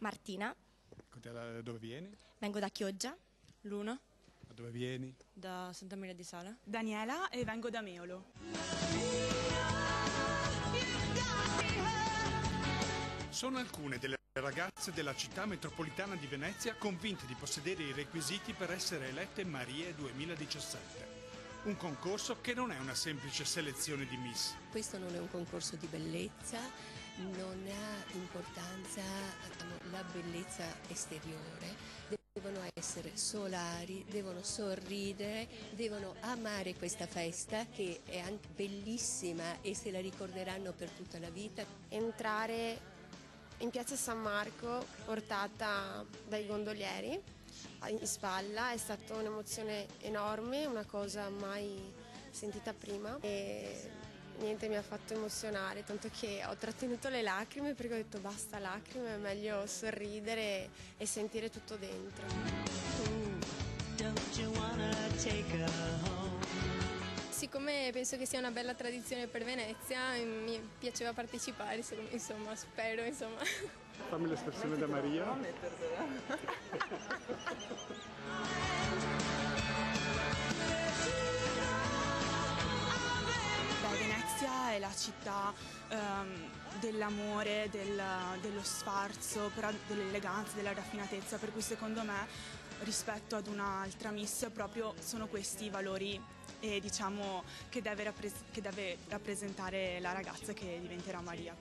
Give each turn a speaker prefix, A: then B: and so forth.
A: Martina.
B: Da dove vieni?
A: Vengo da Chioggia.
C: Luna.
B: Da dove vieni?
C: Da Santa Maria di Sala.
D: Daniela e vengo da Meolo.
B: Sono alcune delle ragazze della città metropolitana di Venezia convinte di possedere i requisiti per essere elette Marie 2017. Un concorso che non è una semplice selezione di Miss.
E: Questo non è un concorso di bellezza, non ha importanza la bellezza esteriore. Devono essere solari, devono sorridere, devono amare questa festa che è anche bellissima e se la ricorderanno per tutta la vita.
F: Entrare in piazza San Marco portata dai gondolieri in spalla è stata un'emozione enorme, una cosa mai sentita prima e niente, mi ha fatto emozionare, tanto che ho trattenuto le lacrime perché ho detto basta lacrime, è meglio sorridere e sentire tutto dentro.
G: Siccome penso che sia una bella tradizione per Venezia, mi piaceva partecipare, insomma, spero, insomma.
B: Fammi l'espressione da Maria.
D: Venezia è la città dell'amore, dello sfarzo, però dell'eleganza, della raffinatezza, per cui secondo me rispetto ad un'altra Miss proprio sono questi i valori e diciamo che deve rappresentare la ragazza che diventerà Maria.